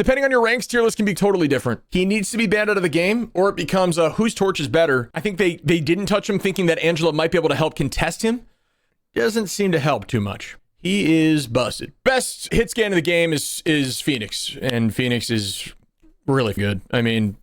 Depending on your ranks, tier list can be totally different. He needs to be banned out of the game, or it becomes whose torch is better. I think they didn't touch him thinking that Angela might be able to help contest him. Doesn't seem to help too much. He is busted. Best hit scan of the game is Phoenix, and Phoenix is really good. I mean,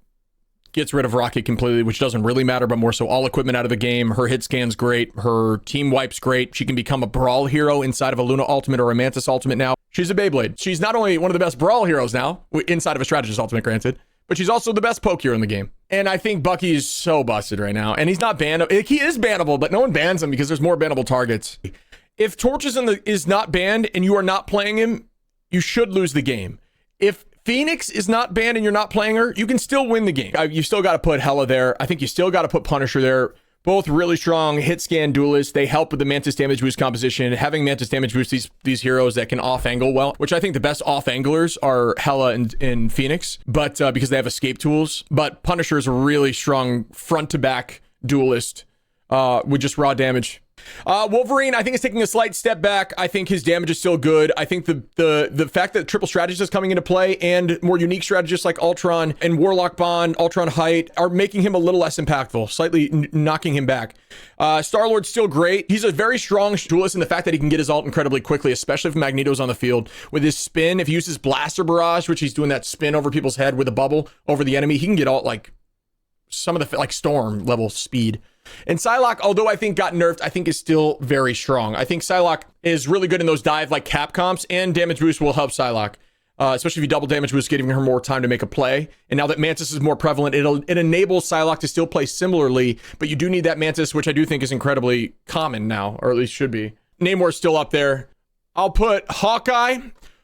gets rid of Rocket completely, which doesn't really matter, but more so all equipment out of the game. Her hit scan's great. Her team wipe's great. She can become a brawl hero inside of a Luna ultimate or a Mantis ultimate now. She's a Beyblade. She's not only one of the best brawl heroes now, inside of a strategist ultimate, granted, but she's also the best poke hero in the game. And I think Bucky is so busted right now. And he's not bannable. He is bannable, but no one bans him because there's more bannable targets. If Torch is not banned and you are not playing him, you should lose the game. If Phoenix is not banned and you're not playing her, you can still win the game. You still got to put Hela there. I think you still got to put Punisher there. Both really strong hit scan duelists. They help with the Mantis damage boost composition. Having Mantis damage boost these heroes that can off angle well, which I think the best off anglers are Hela and Phoenix, but because they have escape tools. But Punisher is a really strong front to back duelist with just raw damage. Wolverine, I think, is taking a slight step back. I think his damage is still good. I think the fact that triple strategist is coming into play and more unique strategists like Ultron and Warlock Bond, Ultron Height are making him a little less impactful, slightly knocking him back. Star-Lord's still great. He's a very strong duelist in the fact that he can get his ult incredibly quickly, especially if Magneto's on the field. With his spin, if he uses Blaster Barrage, which he's doing that spin over people's head with a bubble over the enemy, he can get ult like some of the like Storm level speed. And Psylocke, although I think got nerfed, I think is still very strong. I think Psylocke is really good in those dive like cap comps, and damage boost will help Psylocke, especially if you double damage boost, giving her more time to make a play. And now that Mantis is more prevalent, it enables Psylocke to still play similarly, but you do need that Mantis, which I do think is incredibly common now, or at least should be. Namor's still up there. I'll put Hawkeye.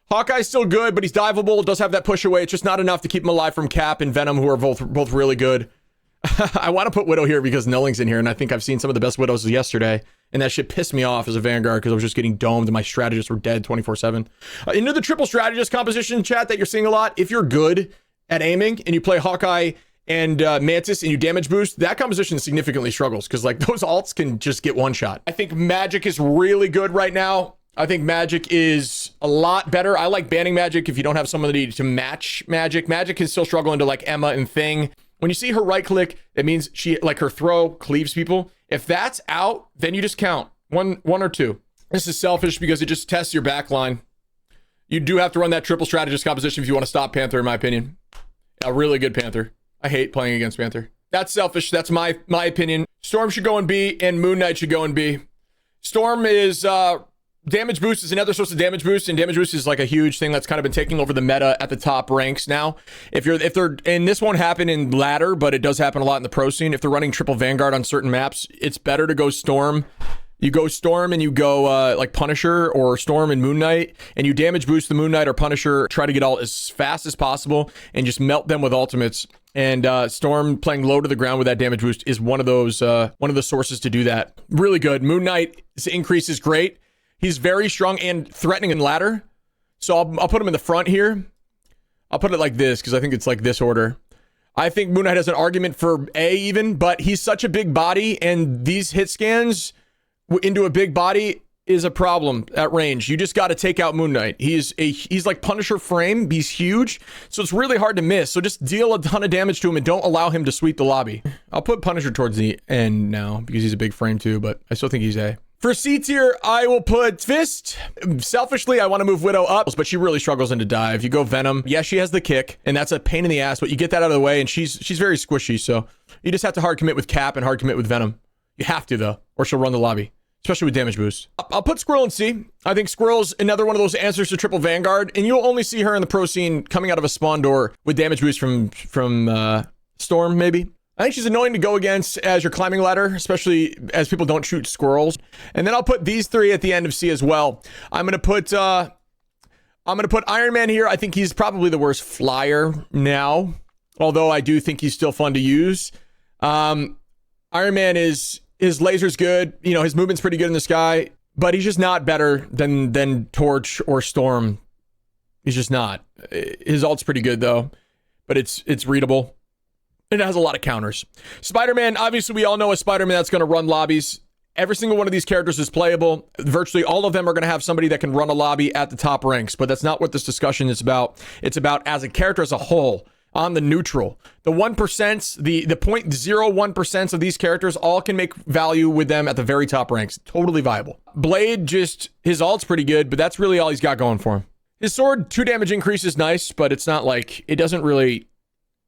Hawkeye's still good, but he's diveable, does have that push away. It's just not enough to keep him alive from Cap and Venom, who are both really good. I want to put Widow here because Nulling's in here, and I think I've seen some of the best Widows yesterday, and that shit pissed me off as a Vanguard because I was just getting domed and my strategists were dead 24/7. Into the triple strategist composition chat that you're seeing a lot, if you're good at aiming and you play Hawkeye and Mantis and you damage boost, that composition significantly struggles because like those alts can just get one shot. I think Magic is really good right now. I think Magic is a lot better. I like banning Magic if you don't have somebody to match Magic. Magic is still struggling to like Emma and Thing. When you see her right click, that means she, like her throw, cleaves people. If that's out, then you just count one or two. This is selfish because it just tests your backline. You do have to run that triple strategist composition if you want to stop Panther, in my opinion. A really good Panther. I hate playing against Panther. That's selfish. That's my opinion. Storm should go in B, and Moon Knight should go in B. Storm is damage boost is another source of damage boost, and damage boost is like a huge thing that's kind of been taking over the meta at the top ranks now. If they're, and this won't happen in ladder, but it does happen a lot in the pro scene. If they're running triple Vanguard on certain maps, it's better to go Storm. You go Storm and you go like Punisher or Storm and Moon Knight, and you damage boost the Moon Knight or Punisher, try to get ult as fast as possible and just melt them with ultimates. And Storm playing low to the ground with that damage boost is one of the sources to do that. Really good. Moon Knight's increase is great. He's very strong and threatening in ladder. So I'll put him in the front here. I'll put it like this because I think it's like this order. I think Moon Knight has an argument for A even, but he's such a big body, and these hit scans into a big body is a problem at range. You just got to take out Moon Knight. He's like Punisher frame. He's huge, so it's really hard to miss. So just deal a ton of damage to him and don't allow him to sweep the lobby. I'll put Punisher towards the end now because he's a big frame too, but I still think he's A. For C tier, I will put Fist. Selfishly, I want to move Widow up, but she really struggles into dive. You go Venom. Yes, she has the kick, and that's a pain in the ass, but you get that out of the way, and she's very squishy, so you just have to hard commit with Cap and hard commit with Venom. You have to, though, or she'll run the lobby, especially with damage boost. I'll put Squirrel in C. I think Squirrel's another one of those answers to triple Vanguard, and you'll only see her in the pro scene coming out of a spawn door with damage boost from Storm, maybe. I think she's annoying to go against as your climbing ladder, especially as people don't shoot squirrels. And then I'll put these three at the end of C as well. I'm gonna put Iron Man here. I think he's probably the worst flyer now, although I do think he's still fun to use. Iron Man his laser's good. You know, his movement's pretty good in the sky, but he's just not better than Torch or Storm. He's just not. His ult's pretty good though, but it's readable. It has a lot of counters. Spider-Man, obviously we all know a Spider-Man that's going to run lobbies. Every single one of these characters is playable. Virtually all of them are going to have somebody that can run a lobby at the top ranks, but that's not what this discussion is about. It's about as a character as a whole, on the neutral. The 1%, the 0.01% of these characters all can make value with them at the very top ranks. Totally viable. Blade, just his ult's pretty good, but that's really all he's got going for him. His sword 2 damage increase is nice, but it's not like, it doesn't really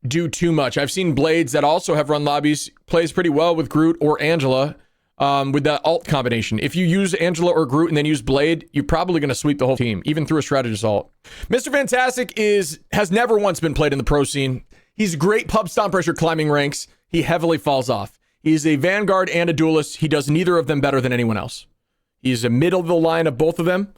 do too much. I've seen Blades that also have run lobbies, plays pretty well with Groot or Angela with that alt combination. If you use Angela or Groot and then use Blade, you're probably going to sweep the whole team, even through a strategist alt. Mr. Fantastic has never once been played in the pro scene. He's great pub stomp pressure climbing ranks. He heavily falls off. He's a Vanguard and a duelist. He does neither of them better than anyone else. He's a middle of the line of both of them.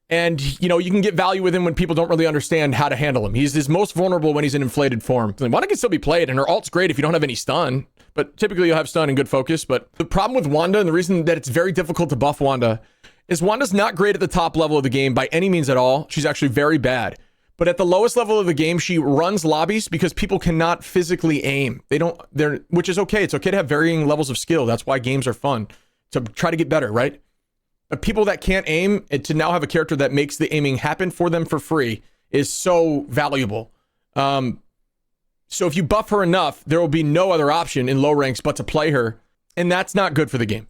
And, you know, you can get value with him when people don't really understand how to handle him. He's his most vulnerable when he's in inflated form. Wanda can still be played, and her ult's great if you don't have any stun. But typically you'll have stun and good focus. But the problem with Wanda, and the reason that it's very difficult to buff Wanda, is Wanda's not great at the top level of the game by any means at all. She's actually very bad. But at the lowest level of the game, she runs lobbies because people cannot physically aim. Which is okay. It's okay to have varying levels of skill. That's why games are fun. To try to get better, right? But people that can't aim, and to now have a character that makes the aiming happen for them for free is so valuable. So if you buff her enough, there will be no other option in low ranks but to play her. And that's not good for the game.